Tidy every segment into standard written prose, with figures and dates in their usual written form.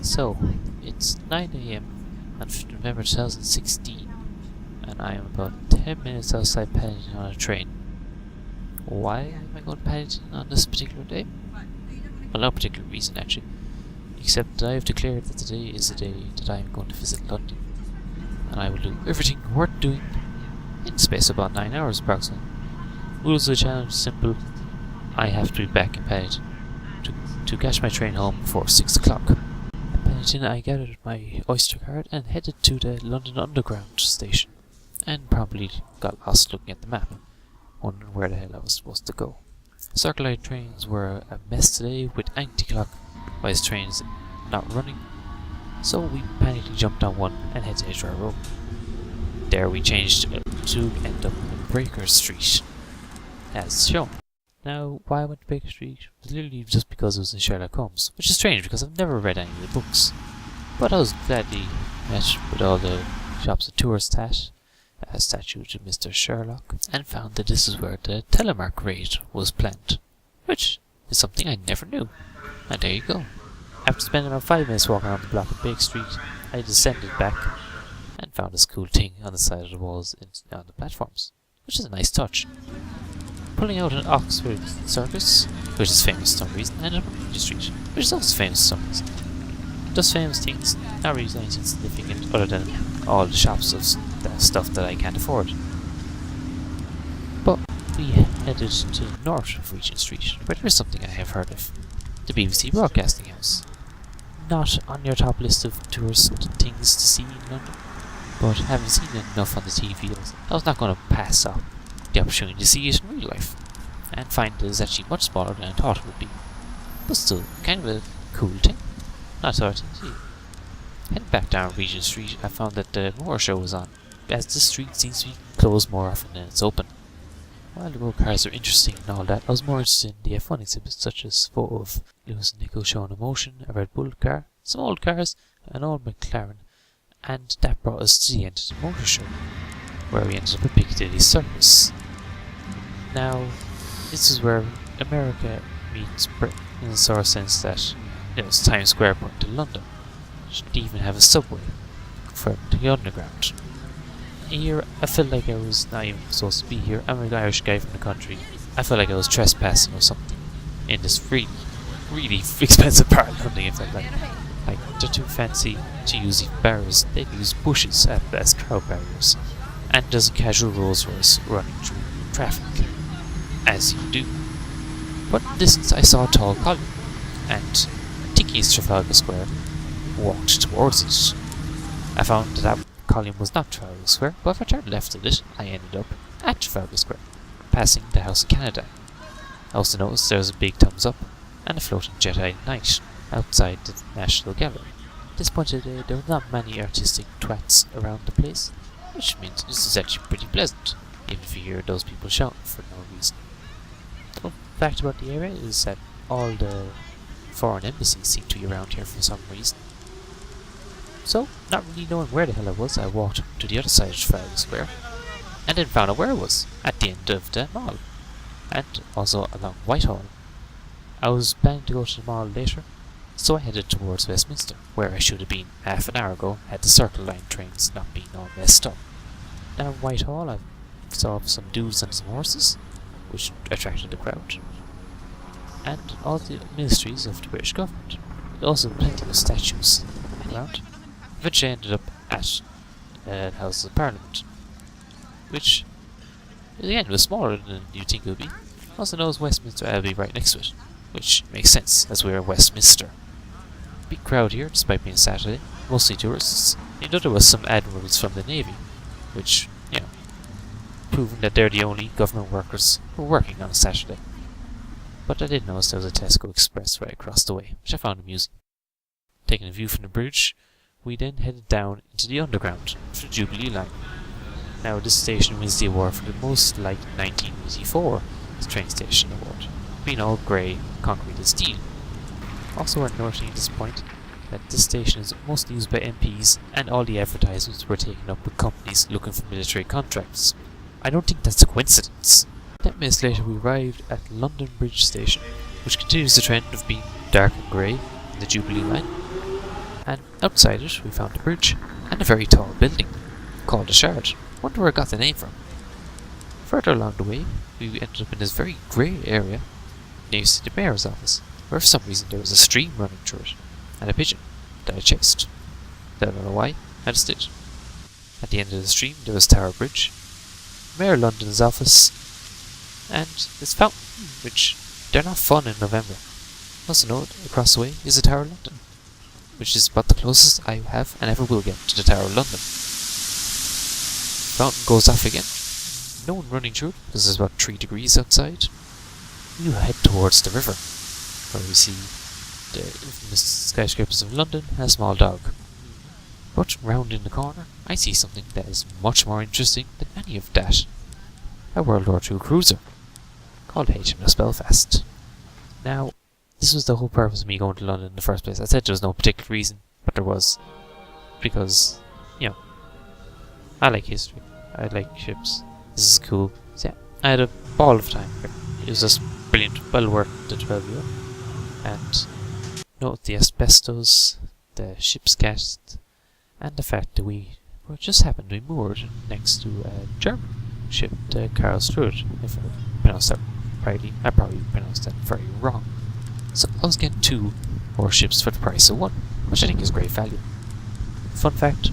So, it's 9 AM on November 2016, and I am about 10 minutes outside Paddington on a train. Why am I going to Paddington on this particular day? Well, no particular reason actually, except that I have declared that today is the day that I am going to visit London, and I will do everything worth doing in the space of about 9 hours approximately. Rules of the challenge simple: I have to be back in Paddington to catch my train home before 6 o'clock. At Paddington I gathered my Oyster card and headed to the London Underground station, and probably got lost looking at the map, wondering where the hell I was supposed to go. Circle line trains were a mess today with anti-clock wise trains not running, so we panically jumped on one and headed to Edgware Road. There we changed to end up in Baker Street, as shown. Now, why I went to Baker Street was literally just because it was in Sherlock Holmes, which is strange because I've never read any of the books. But I was gladly met with all the shops of tourist hat, a statue to Mr. Sherlock, and found that this is where the telemark raid was planned, which is something I never knew. And there you go. After spending about 5 minutes walking around the block of Baker Street, I descended back and found this cool thing on the side of the walls on the platforms, which is a nice touch. Pulling out an Oxford Circus, which is famous for some reason, and a Regent Street, which is also famous for some reason. Those famous things, not really anything significant other than all the shops of stuff that I can't afford. But we headed to the north of Regent Street, where there is something I have heard of: the BBC Broadcasting House. Not on your top list of tourist things to see in London, but having seen enough on the TV, I was not going to pass up the opportunity to see it in real life, and find it is actually much smaller than I thought it would be. But still, kind of a cool thing. Not so hard to see. Heading back down Regent Street, I found that the Moor show was on, as the street seems to be closed more often than it's open. While the road cars are interesting and all that, I was more interested in the F1 exhibits, such as a photo of Lewis and Nichols showing emotion, a Red Bull car, some old cars, an old McLaren, and that brought us to the end of the motor show, where we ended up at Piccadilly Circus. Now, this is where America meets Britain, in the sort of sense that it's Times Square point to London. It should even have a subway from the underground. Here, I felt like I was not even supposed to be here. I'm an Irish guy from the country. I felt like I was trespassing or something in this really, really expensive part of London. I felt like they're too fancy to use these barriers. They use bushes as crowd barriers, and there's a casual Rolls Royce running through traffic, as you do. But in the distance, I saw a tall column, and thinking it's Trafalgar Square, walked towards it. I found that column was not Trafalgar Square, but if I turned left at it, I ended up at Trafalgar Square, passing the House of Canada. I also noticed there was a big thumbs up and a floating Jedi Knight outside the National Gallery. At this point of the day, there were not many artistic twats around the place, which means this is actually pretty pleasant, even if you hear those people shouting for no reason. The fun fact about the area is that all the foreign embassies seem to be around here for some reason. So, not really knowing where the hell I was, I walked to the other side of Trafalgar Square, and then found out where I was, at the end of the mall, and also along Whitehall. I was planning to go to the mall later, so I headed towards Westminster, where I should have been half an hour ago had the Circle Line trains not been all messed up. Down Whitehall, I saw some dudes on some horses, which attracted the crowd, and all the ministries of the British government. Also plenty of statues around. Eventually ended up at the House of Parliament, which again was smaller than you'd think it would be. Also knows Westminster Abbey right next to it, which makes sense as we're in Westminster. Big crowd here, despite being Saturday, mostly tourists. You know, there was some admirals from the Navy, which, you know, proving that they're the only government workers who are working on a Saturday. But I did notice there was a Tesco Express right across the way, which I found amusing. Taking a view from the bridge, we then headed down into the underground for the Jubilee line. Now, this station wins the award for the most like 1984 train station award, being all grey, concrete and steel. Also worth noting at this point that this station is mostly used by MPs, and all the advertisements were taken up with companies looking for military contracts. I don't think that's a coincidence. 10 minutes later we arrived at London Bridge Station, which continues the trend of being dark and grey in the Jubilee line. and outside it we found a bridge and a very tall building, called a Shard. Wonder where it got the name from. Further along the way, we ended up in this very grey area next to the mayor's office, where for some reason there was a stream running through it, and a pigeon that I chased. I don't know why, I just did. At the end of the stream there was Tower Bridge, Mayor London's office, and this fountain, which they're not fun in November. Also note, across the way is the Tower of London, which is about the closest I have and ever will get to the Tower of London. Fountain goes off again. No one running through it because it's about 3 degrees outside. We head towards the river, where we see the infamous skyscrapers of London and a small dog. But round in the corner, I see something that is much more interesting than any of that. A World War II cruiser, called HMS Belfast. Now, this was the whole purpose of me going to London in the first place. I said there was no particular reason, but there was. Because, you know, I like history. I like ships. This is cool. So yeah, I had a ball of time here. It was just brilliant. Well worth the 12 euro. And note the asbestos, the ship's cast, and the fact that we just happened to be moored next to a German ship, the Karlsruhe, if I pronounced that rightly. I probably pronounced that very wrong. So I was getting 2 warships for the price of 1, which I think is great value. Fun fact,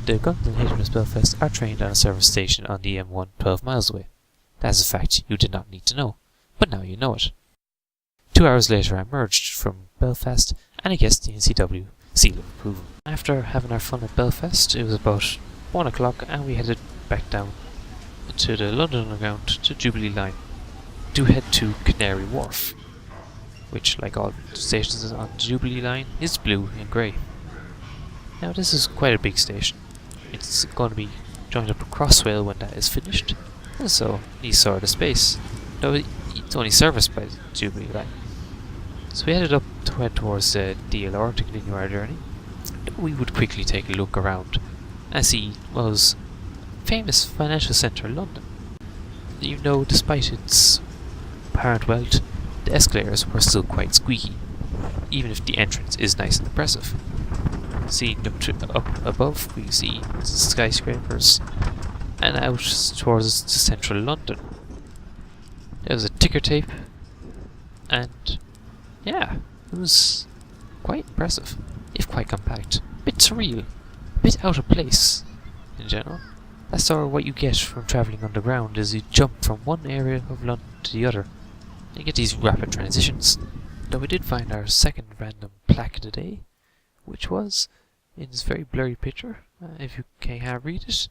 the guns in HMS Belfast are trained on a service station on the M1 12 miles away. That is a fact you did not need to know, but now you know it. 2 hours later I emerged from Belfast and I guessed the NCW seal of approval. After having our fun at Belfast, it was about 1 o'clock and we headed back down to the London Underground to Jubilee Line to head to Canary Wharf, which, like all stations on the Jubilee Line, is blue and grey. Now this is quite a big station. It's going to be joined up with Crossrail when that is finished, and so needs sort of space, though it's only serviced by the Jubilee Line. So we headed up to head towards the DLR to continue our journey. We would quickly take a look around and see what was famous financial centre London. Even though despite its apparent wealth, the escalators were still quite squeaky, even if the entrance is nice and impressive. Seen up above, we see skyscrapers, and out towards the central London. There was a ticker tape, and yeah, it was quite impressive, if quite compact. A bit surreal, a bit out of place in general. That's sort of what you get from travelling underground, is you jump from one area of London to the other. You get these rapid transitions. Though we did find our second random plaque of the day, which was in this very blurry picture, if you can't read it,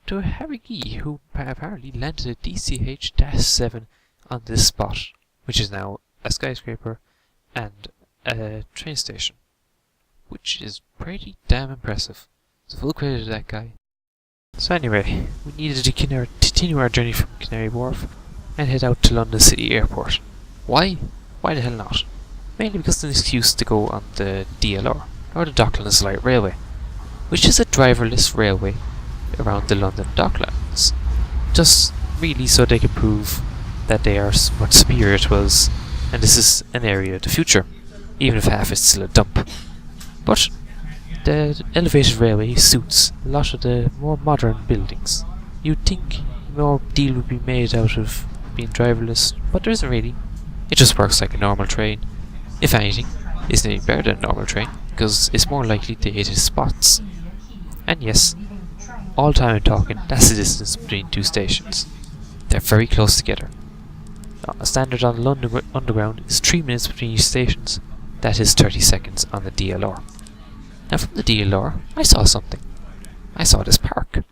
to Harry Gee, who apparently landed a DCH-7 on this spot, which is now a skyscraper and a train station, which is pretty damn impressive. So full credit to that guy. So anyway, we needed to continue our journey from Canary Wharf and head out to London City Airport. Why? Why the hell not? Mainly because of an excuse to go on the DLR, or the Docklands Light Railway, which is a driverless railway around the London Docklands. Just really so they could prove that they are much superior to us, and this is an area of the future, even if half is still a dump. But the elevated railway suits a lot of the more modern buildings. You'd think more deal would be made out of being driverless, but there isn't really. It just works like a normal train. If anything, it's nearly better than a normal train, because it's more likely to hit its spots. And yes, all time I'm talking, that's the distance between 2 stations. They're very close together. A standard on the London Underground is 3 minutes between each stations. That is 30 seconds on the DLR. Now from the DLR, I saw something. I saw this park,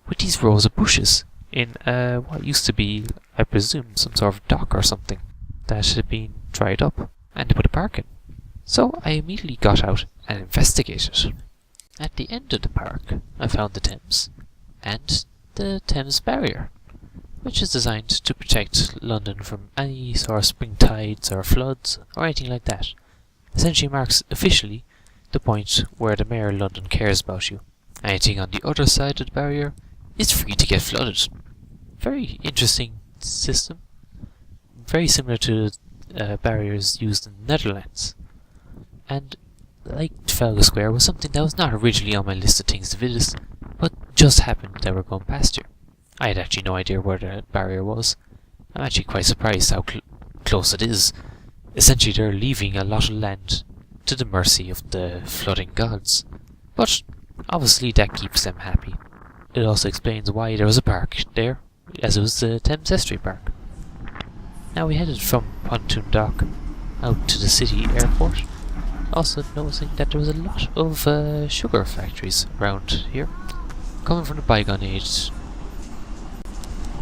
with these rows of bushes, in what used to be, I presume, some sort of dock or something, that had been dried up, and they put a park in. So I immediately got out and investigated. At the end of the park, I found the Thames, and the Thames Barrier, which is designed to protect London from any sort of spring tides or floods or anything like that. Essentially marks officially the point where the Mayor of London cares about you. Anything on the other side of the barrier is free to get flooded. Very interesting system. Very similar to barriers used in the Netherlands. And like Trafalgar Square was something that was not originally on my list of things to visit, but just happened that we're going past here. I had actually no idea where the barrier was. I'm actually quite surprised how close it is. Essentially, they're leaving a lot of land to the mercy of the flooding gods. But obviously that keeps them happy. It also explains why there was a park there, as it was the Thames Estuary Park. Now we headed from Pontoon Dock out to the city airport, also noticing that there was a lot of sugar factories around here, coming from the bygone age.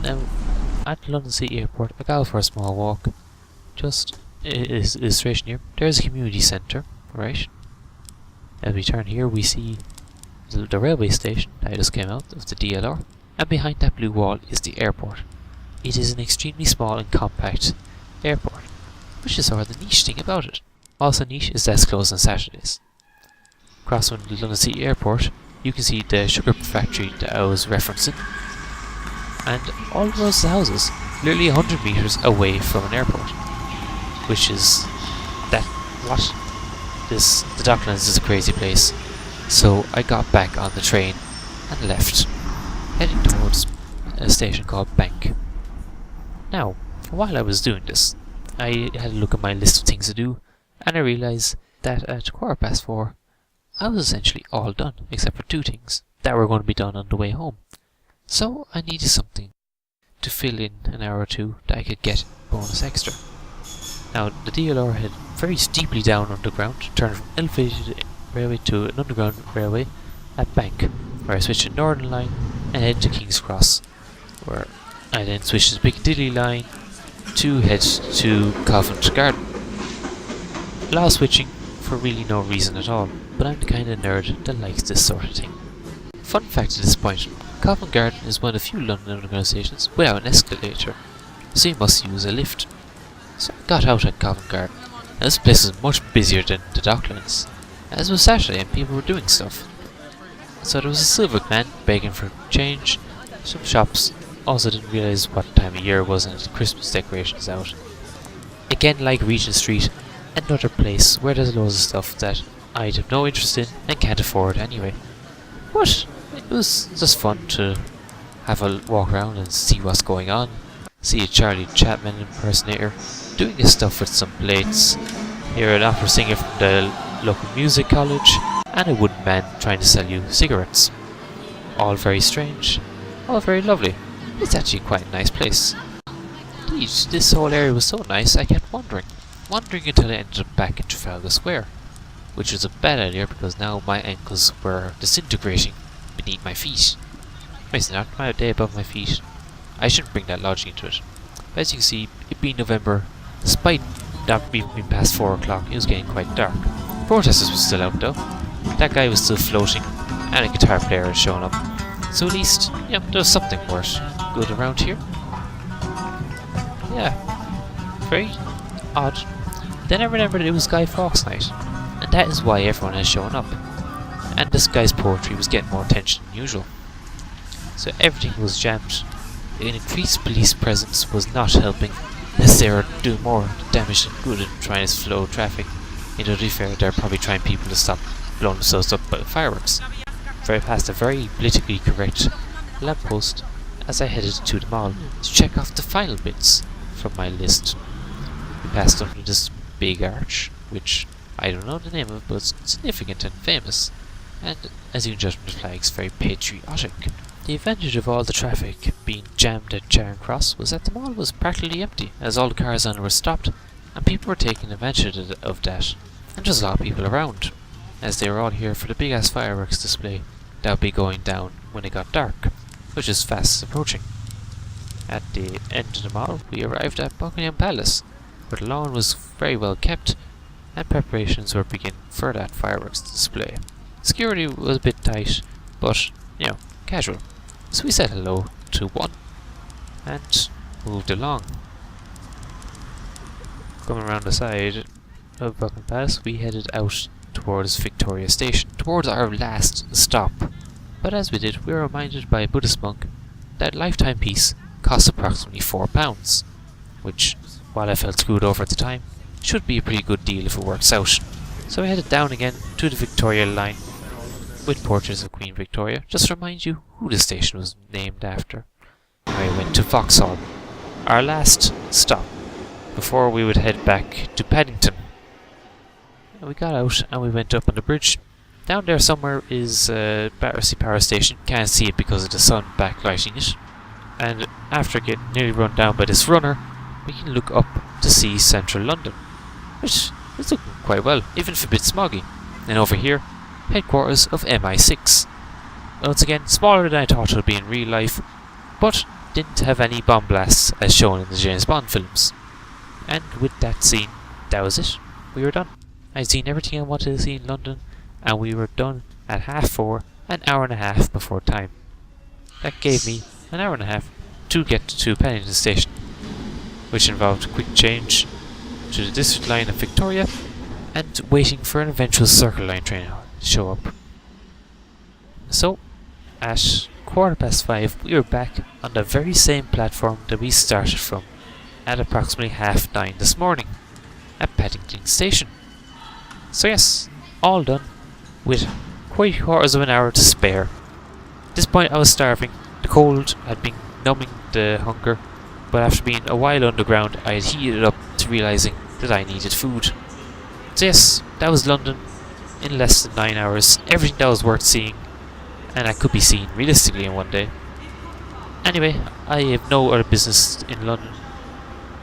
Now, at the London City Airport, I got out for a small walk. Just illustration here, there's a community centre, right? As we turn here, we see the railway station that just came out of the DLR, and behind that blue wall is the airport. It is an extremely small and compact airport, which is sort of the niche thing about it. Also niche is that it's closed on Saturdays. Across from the London City Airport, you can see the sugar factory that I was referencing, and all of those houses, literally 100 metres away from an airport, which is that what? The Docklands is a crazy place. So I got back on the train and left, heading towards a station called Bank. Now, while I was doing this, I had a look at my list of things to do, and I realised that at 4:15, I was essentially all done, except for two things that were going to be done on the way home. So I needed something to fill in an hour or two that I could get bonus extra. Now, the DLR had very steeply down underground, turned from elevated railway to an underground railway at Bank, where I switched to Northern Line and head to King's Cross, where I then switched to the Piccadilly Line to head to Covent Garden. A lot of switching for really no reason at all, but I'm the kind of nerd that likes this sort of thing. Fun fact at this point, Covent Garden is one of the few London underground stations without an escalator, so you must use a lift. So I got out at Covent Garden, and this place was much busier than the Docklands, as it was Saturday and people were doing stuff. So there was a silver man begging for change. Some shops also didn't realise what time of year it was and the Christmas decorations out. Again, like Regent Street, another place where there's loads of stuff that I'd have no interest in and can't afford anyway. But it was just fun to have a walk around and see what's going on. See a Charlie Chapman impersonator doing his stuff with some plates. Hear an opera singer from the local music college, and a wooden man trying to sell you cigarettes. All very strange, all very lovely. It's actually quite a nice place. Indeed, this whole area was so nice I kept wandering until I ended up back in Trafalgar Square, which was a bad idea because now my ankles were disintegrating beneath my feet. Basically not my day above my feet. I shouldn't bring that logic into it. But as you can see, it being November, despite not being past 4 o'clock, it was getting quite dark. Protesters were still out though. That guy was still floating, and a guitar player had shown up. So at least, you know, there was something worth good around here. Yeah, very odd. Then I remembered it was Guy Fawkes night, and that is why everyone has shown up. And this guy's poetry was getting more attention than usual. So everything was jammed. An increased police presence was not helping, as they were doing more damage than good in trying to slow traffic. You know, to be fair, they're probably trying people to stop blowing themselves up by fireworks. Very past a very politically correct lamppost as I headed to the mall to check off the final bits from my list. We passed under this big arch, which I don't know the name of, but it's significant and famous, and as you can judge from the flags, very patriotic. The advantage of all the traffic being jammed at Charing Cross was that the mall was practically empty, as all the cars on it were stopped, and people were taking advantage of that. And just a lot of people around, as they were all here for the big ass fireworks display that would be going down when it got dark, which is fast approaching. At the end of the mall, we arrived at Buckingham Palace, where the lawn was very well kept, and preparations were beginning for that fireworks display. Security was a bit tight, but, you know, casual. So we said hello to one, and moved along. Coming around the side of Buckingham Palace, we headed out towards Victoria Station, towards our last stop. But as we did, we were reminded by a Buddhist monk that lifetime peace costs approximately £4, which, while I felt screwed over at the time, should be a pretty good deal if it works out. So we headed down again to the Victoria line with portraits of Queen Victoria, just to remind you who the station was named after. I went to Vauxhall, our last stop, before we would head back to Paddington. And we got out and we went up on the bridge. Down there somewhere is Battersea Power Station. Can't see it because of the sun backlighting it. And after getting nearly run down by this runner, we can look up to see central London, which is looking quite well, even if a bit smoggy. And over here, headquarters of MI6. Once again, smaller than I thought it would be in real life, but didn't have any bomb blasts as shown in the James Bond films. And with that scene, that was it. We were done. I'd seen everything I wanted to see in London, and we were done at 4:30, an hour and a half before time. That gave me an hour and a half to get to Paddington Station, which involved a quick change to the District Line of Victoria and waiting for an eventual Circle Line train to show up. So, at 5:15, we were back on the very same platform that we started from at approximately 9:30 this morning at Paddington Station. So yes, all done, with quite quarters of an hour to spare. At this point I was starving. The cold had been numbing the hunger, but after being a while underground I had heated up to realising that I needed food. So yes, that was London in less than 9 hours, everything that was worth seeing, and I could be seen realistically in one day. Anyway, I have no other business in London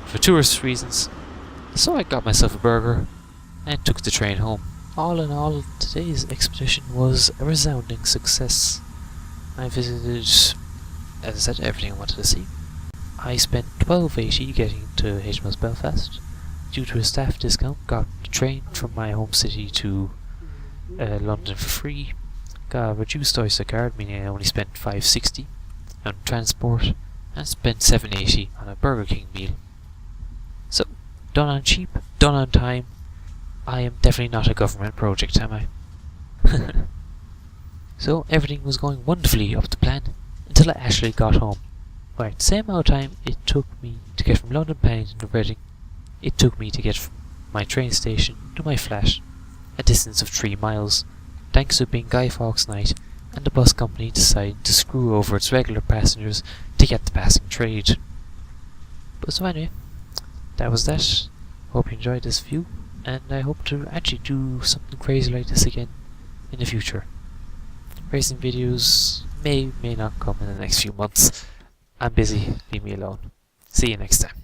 for tourist reasons, so I got myself a burger and took the train home. All in all, today's expedition was a resounding success. I visited, as I said, everything I wanted to see. I spent $12.80 getting to HMS Belfast. Due to a staff discount, got the train from my home city to London for free. Got a reduced Oyster card, meaning I only spent $5.60 on transport, and spent $7.80 on a Burger King meal. So, done on cheap, done on time. I am definitely not a government project, am I? So everything was going wonderfully up to plan until I actually got home. Right, same amount of time it took me to get from London Paddington to Reading, it took me to get from my train station to my flat, a distance of 3 miles, thanks to it being Guy Fawkes night and the bus company deciding to screw over its regular passengers to get the passing trade. But so anyway, that was that. Hope you enjoyed this view, and I hope to actually do something crazy like this again in the future. Racing videos may not come in the next few months. I'm busy, leave me alone. See you next time.